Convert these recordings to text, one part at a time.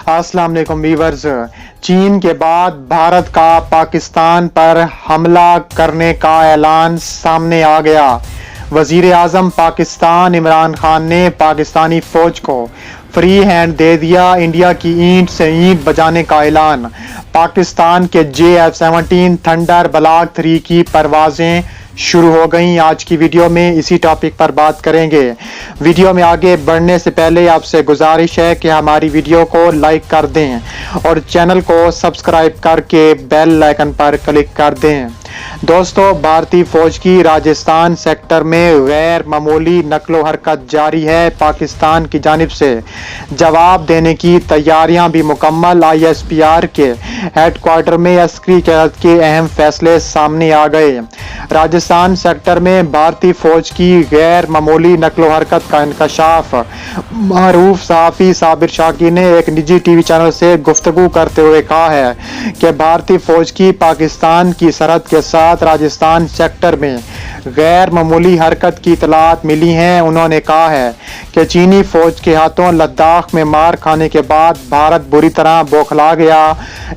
अस्सलाम वालेकुम व्यूअर्स। चीन के बाद भारत का पाकिस्तान पर हमला करने का ऐलान सामने आ गया। वजीर आजम पाकिस्तान इमरान खान ने पाकिस्तानी फौज को फ्री हैंड दे दिया। इंडिया की ईंट से ईंट बजाने का ऐलान। पाकिस्तान के JF-17 थंडर ब्लॉक 3 की परवाजें शुरू हो गई। आज की वीडियो में इसी टॉपिक पर बात करेंगे। वीडियो में आगे बढ़ने से पहले आपसे गुजारिश है कि हमारी वीडियो को लाइक कर दें और चैनल को सब्सक्राइब करके बेल आइकन पर क्लिक कर दें। दोस्तों, भारतीय फौज की राजस्थान सेक्टर में गैर मामूली नकलो हरकत जारी है। पाकिस्तान की जानिब से जवाब देने की तैयारियां भी मुकम्मल। ISPR के हेडक्वार्टर में अस्करी क़यादत के अहम फैसले सामने आ गए। राजस्थान सेक्टर में भारतीय फौज की गैर मामूली नकलो हरकत का इंकशाफ। मारूफ सहाफ़ी साबिर शाकी ने एक निजी TV चैनल से गुफ्तगू करते हुए कहा है कि भारतीय फौज की पाकिस्तान की सरहद के साथ राजस्थान सेक्टर में गैर मामूली हरकत की इतलात मिली हैं। उन्होंने कहा है कि चीनी फौज के हाथों लद्दाख में मार खाने के बाद भारत बुरी तरह बौखला गया।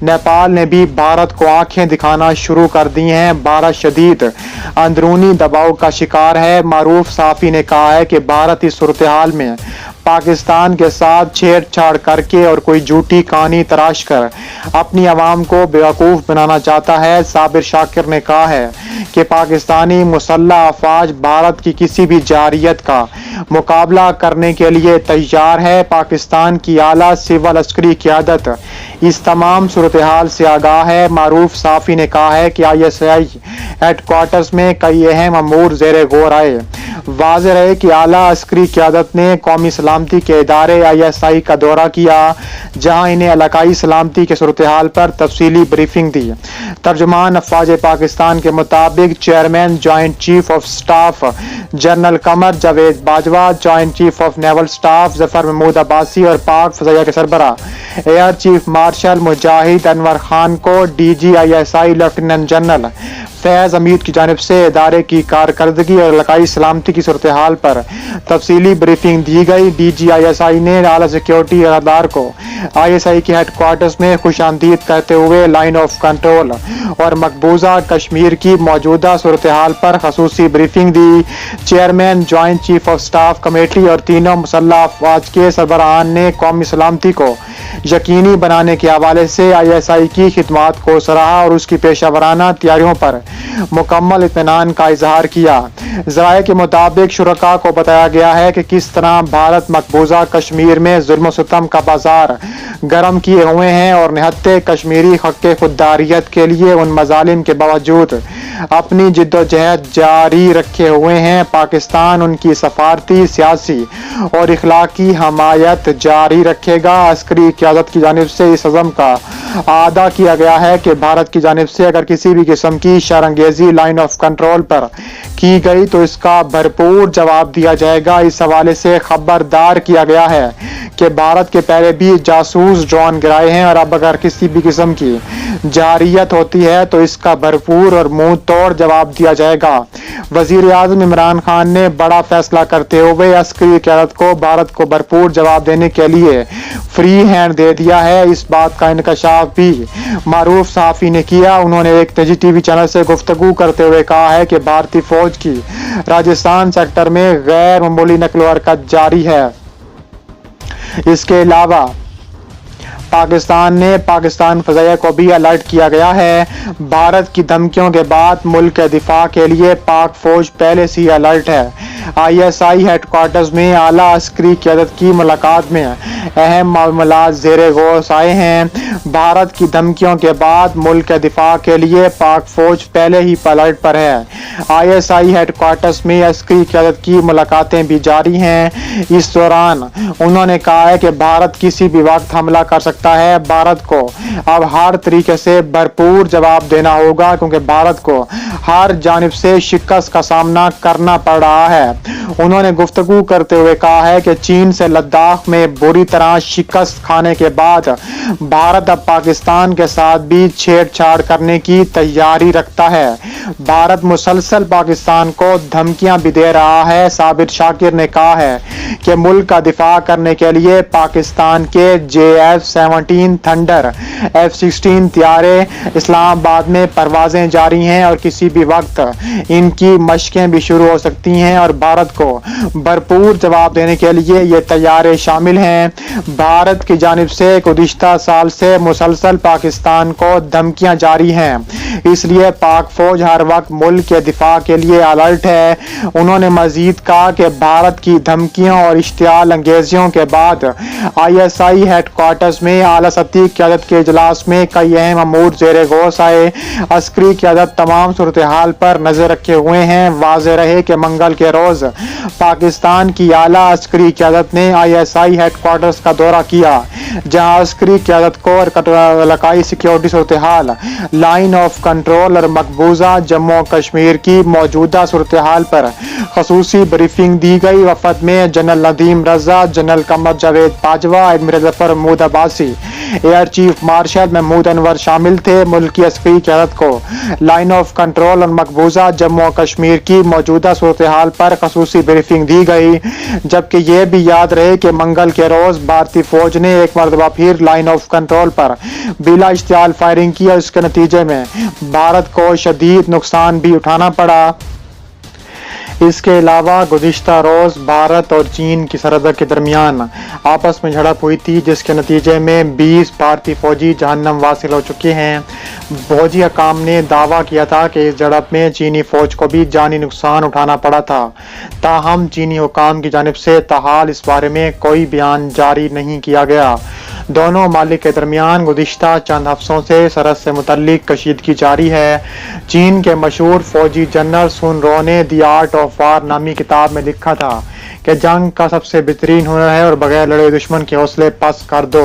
नेपाल ने भी भारत को आंखें दिखाना शुरू कर दी हैं। भारत शदीद अंदरूनी दबाव का शिकार है। मारूफ सहाफ़ी ने कहा है कि भारत इस सूरत हाल में पाकिस्तान के साथ छेड़छाड़ करके और कोई झूठी कहानी तराश कर अपनी आवाम को बेवकूफ़ बनाना चाहता है। साबिर शाकिर ने कहा है कि पाकिस्तानी मुसल्लह अफवाज भारत की किसी भी जारियत का मुकाबला करने के लिए तैयार है। पाकिस्तान की आला सिविल अस्करी क़यादत इस तमाम सूरत हाल से आगाह है। मारूफ सहाफ़ी ने कहा है कि ISI हेडक्वार्टर्स में कई अहम अमूर ज़ेरे गौर आए। वाज़ेह रहे कि आला अस्करी क़यादत ने कौमी सलामती के इदारे ISI का दौरा किया, जहां इन्हें इलाकाई सलामती के सूरत हाल पर तफसीली ब्रीफिंग दी। तर्जुमान अफवाज पाकिस्तान के मुताबिक chairman joint chief of staff general Qamar Javed Bajwa, joint chief of naval staff Zafar Mahmood Abbasi और पाक फ़ज़ाइया के सरबराह air chief marshal Mujahid Anwar Khan को DG ISI lieutenant general Faiz Hameed की जानिब से इदारे की कारकर्दगी और इलाकाई सलामती की सूरत हाल पर तफसीली ब्रीफिंग दी गई। DG ISI ने आला सिक्योरिटी अहदेदार को ISI के हेडक्वार्टर्स में खुशामदीद करते हुए लाइन ऑफ कंट्रोल और मकबूजा कश्मीर की मौजूदा सूरत हाल पर खसूसी briefing the. Chairman joint chief of staff committee और तीनों मुसल्लह अफवाज के सरबराहान ने कौमी सलामती को यकीनी बनाने के हवाले से ISI की खिदमात को सराहा और उसकी पेशा तैयारियों पर मुकम्मल इत्मीनान का इजहार किया। ज़राए के मुताबिक शुरका को बताया गया है कि किस तरह भारत मकबूजा कश्मीर में जुल्म सितम का बाजार गर्म किए हुए हैं और निहत्ते कश्मीरी हक़ खुददारियत के लिए उन मजालिम के बावजूद अपनी जिद्दोजहद जारी रखे हुए हैं। पाकिस्तान उनकी सफारती, सियासी और इखलाकी हमायत जारी रखेगा। अस्करी क़यादत की जानिब से इस अज़म का आदा किया गया है कि भारत की जानिब से अगर किसी भी किस्म की शरंगेजी लाइन ऑफ कंट्रोल पर की गई तो इसका भरपूर जवाब दिया जाएगा। इस हवाले से खबरदार किया गया है कि भारत के पहले भी जासूस ड्रोन गिराए हैं और अब अगर किसी भी किस्म की जारियत होती है तो इसका भरपूर और मुंह तोड़ जवाब दिया जाएगा। वजीर आजम इमरान खान ने बड़ा फैसला करते हुए अस्करी क़यादत को भारत को भरपूर जवाब देने के लिए फ्री हैंड दे दिया है। इस बात का इंकशाफ भी मारूफ सहाफ़ी ने किया। उन्होंने एक निजी TV चैनल से गुफ्तगू करते हुए कहा है कि भारतीय फौज की राजस्थान सेक्टर में गैर मामूली नकलो हरकत जारी है। इसके अलावा पाकिस्तान फ़ज़ाइया को भी अलर्ट किया गया है। भारत की धमकियों के बाद मुल्क के दिफा के लिए पाक फौज पहले से ही अलर्ट है। ISI हेडक्वार्टर्स में आला अस्करी क़यादत की मुलाकात में अहम मामलात ज़ेरे गौर आए हैं। भारत की धमकियों के बाद मुल्क के दिफा के लिए पाक फौज पहले ही अलर्ट पर है। ISI हेडक्वार्टर्स में अस्करी क़यादत की मुलाकातें भी जारी हैं। इस दौरान उन्होंने कहा है कि भारत किसी भी वक्त हमला कर सकता है। भारत को अब हर तरीके से भरपूर जवाब देना होगा क्योंकि भारत को हर जानिब से शिकस्त का सामना करना पड़ रहा है। उन्होंने गुफ्तगू करते हुए कहा है कि चीन से लद्दाख में बुरी तरह शिकस्त खाने के बाद भारत अब पाकिस्तान के साथ भी छेड़छाड़ करने की तैयारी रखता है। भारत मुसलसल पाकिस्तान को धमकियां भी दे रहा है। साबिर शाकिर ने कहा है कि मुल्क का दिफा करने के लिए पाकिस्तान के JF-17 थंडर F-16 त्यारे इस्लामाबाद में परवाजें जारी हैं और किसी भी वक्त इनकी मशकें भी शुरू हो सकती हैं और भारत को भरपूर जवाब देने के लिए ये तैयारे शामिल हैं। भारत की जानिब से गुज़िश्ता साल से मुसलसल पाकिस्तान को धमकियां जारी हैं, इसलिए पाक फौज हर वक्त मुल्क के दिफा के लिए अलर्ट है। उन्होंने मजीद कहा कि भारत की धमकियों और इश्तियाल अंगेजियों के बाद ISI हेडक्वार्टर्स में आला सतही क़यादत के इजलास में कई अहम अमूर ज़ेरे गौस आए। अस्करी क़यादत तमाम सूरत हाल पर नजर रखे हुए हैं। वाज़ेह रहे कि मंगल के रोज पाकिस्तान की आला अस्करी क़यादत ने ISI हेडक्वार्टर्स का दौरा किया, जहां अस्करी क़यादत को इलाकाई सिक्योरिटी सूरत हाल, लाइन ऑफ कंट्रोल और मकबूजा जम्मू कश्मीर की मौजूदा सूरत हाल पर खसूसी ब्रीफिंग दी गई। वफद में general Nadeem Raza, general Qamar Javed Bajwa, admiral Zafar Mahmood Abbasi, air chief marshal Mahmood Anwar शामिल थे। मुल्क की अस्करी क़यादत को लाइन ऑफ कंट्रोल और मकबूजा जम्मू कश्मीर की मौजूदा सूरत हाल पर खसूसी ब्रीफिंग दी गई, जबकि यह भी याद रहे कि मंगल के रोज भारतीय फौज ने एक मरतबा फिर लाइन ऑफ कंट्रोल पर बिला इश्तियाल फायरिंग की और इसके नतीजे में भारत को शदीद नुकसान भी उठाना पड़ा। इसके अलावा गुज़िश्ता रोज भारत और चीन की सरहद के दरमियान आपस में झड़प हुई थी, जिसके नतीजे में 20 भारतीय फौजी जहन्नम वासिल हो चुके हैं। फौजी हकाम ने दावा किया था कि इस झड़प में चीनी फौज को भी जानी नुकसान उठाना पड़ा था। ताहम चीनी हुकाम की जानिब से ताहाल इस बारे में कोई बयान जारी नहीं किया गया। दोनों मालिक के दरमियान गुज़िश्ता चंद हफ्तों से सरहद से मुतल्लिक कशीदगी जारी है। चीन के मशहूर फौजी जनरल सुन रो ने द आर्ट ऑफ वार नामी किताब में लिखा था कि जंग का सबसे बेहतरीन हुनर है और बगैर लड़े दुश्मन के हौसले पस्त कर दो।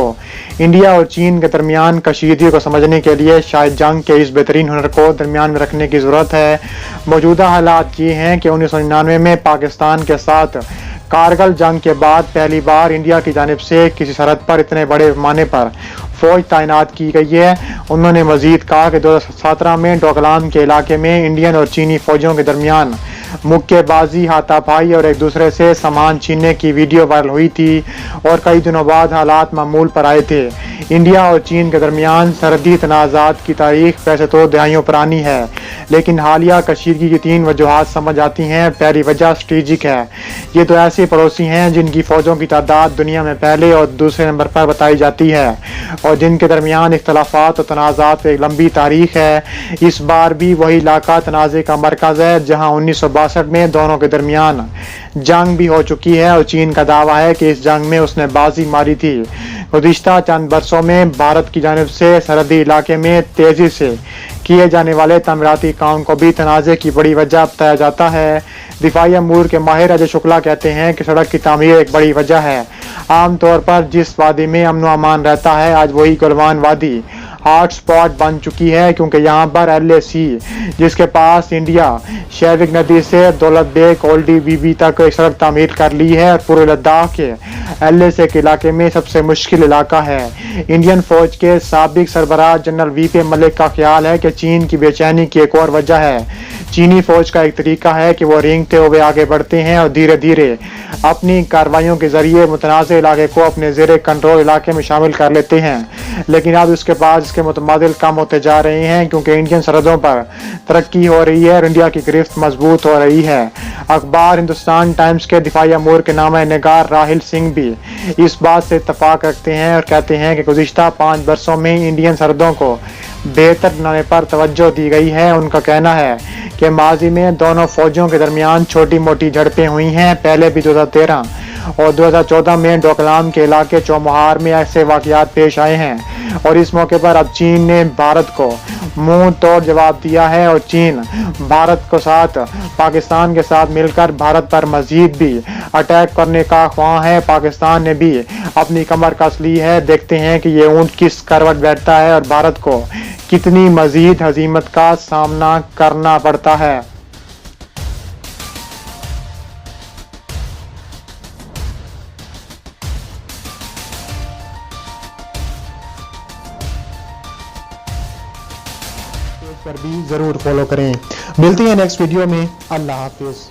इंडिया और चीन के दरमियान कशीदगी को समझने के लिए शायद जंग के इस बेहतरीन हुनर को दरमियान में रखने की ज़रूरत है। मौजूदा हालात ये हैं कि 1999 में पाकिस्तान के साथ कारगिल जंग के बाद पहली बार इंडिया की जानिब से किसी सरहद पर इतने बड़े पैमाने पर फौज तैनात की गई है। उन्होंने मजीद कहा कि 2017 में डोकलाम के इलाके में इंडियन और चीनी फौजों के दरमियान मुक्केबाजी, हाथापाई और एक दूसरे से सामान छीनने की वीडियो वायरल हुई थी और कई दिनों बाद हालात मामूल पर आए थे। इंडिया और चीन के दरमियान सरहदी तनाज़ात की तारीख वैसे तो दहाइयों पुरानी है, लेकिन हालिया कशीदगी की 3 वजूहात समझ आती हैं। पहली वजह स्ट्रेटेजिक है। ये तो ऐसे पड़ोसी हैं जिनकी फौजों की तादाद दुनिया में पहले और दूसरे नंबर पर बताई जाती है और जिनके दरमियान इख्तलाफात और तनाज़ात एक लंबी तारीख है। इस बार भी वही इलाका तनाज़े का मरकज़ है जहाँ 1962 में दोनों के दरमियान जंग भी हो चुकी है और चीन का दावा है कि इस जंग में उसने बाजी मारी थी। गुज़िश्ता चंद बरसों में भारत की जानिब से सरहदी इलाके में तेजी से किए जाने वाले तमीराती काम को भी तनाज़े की बड़ी वजह बताया जाता है। दिफाई अमूर के माहिर अजय शुक्ला कहते हैं कि सड़क की तामीर एक बड़ी वजह है। आम तौर पर जिस वादी में अमन व अमान रहता है, आज वही गलवान वादी हॉट स्पॉट बन चुकी है, क्योंकि यहाँ पर LAC जिसके पास इंडिया शेविक नदी से दौलत बेग ओल्डी बीबी तक एक सड़क तामीर कर ली है और पूरे लद्दाख के LAC के इलाके में सबसे मुश्किल इलाका है। इंडियन फौज के साबिक सरबराह जनरल VP मलिक का ख्याल है कि चीन की बेचैनी की एक और वजह है। चीनी फौज का एक तरीका है कि वो रेंगते हुए आगे बढ़ते हैं और धीरे धीरे अपनी कार्रवाइयों के जरिए मुतनाज़ इलाके को अपने ज़ेरे कंट्रोल इलाके में शामिल कर लेते हैं, लेकिन अब उसके बाद इसके मुतबादिल कम होते जा रहे हैं क्योंकि इंडियन सरहदों पर तरक्की हो रही है और इंडिया की गिरफ्त मजबूत हो रही है। अखबार हिंदुस्तान टाइम्स के दिफाई अमूर के नामा निगार राहिल सिंह भी इस बात से इत्तफाक रखते हैं और कहते हैं कि गुज़िश्ता 5 वर्षों में इंडियन सरहदों को बेहतर बनाने पर तवज्जो दी गई है। उनका कहना है कि माजी में दोनों फौजों के दरमियान छोटी मोटी झड़पें हुई हैं। पहले भी 2013 और 2014 में डोकलाम के इलाके चौमुहार में ऐसे वाक़यात पेश आए हैं और इस मौके पर अब चीन ने भारत को मुंह तोड़ जवाब दिया है और चीन भारत को साथ पाकिस्तान के साथ मिलकर भारत पर मजीद भी अटैक करने का ख्वाह है। पाकिस्तान ने भी अपनी कमर कस ली है। देखते हैं कि ये ऊंट किस करवट बैठता है और भारत को कितनी मजीद हजीमत का सामना करना पड़ता है। پر بھی ضرور فالو کریں. ملتے ہیں نیکسٹ ویڈیو میں. اللہ حافظ.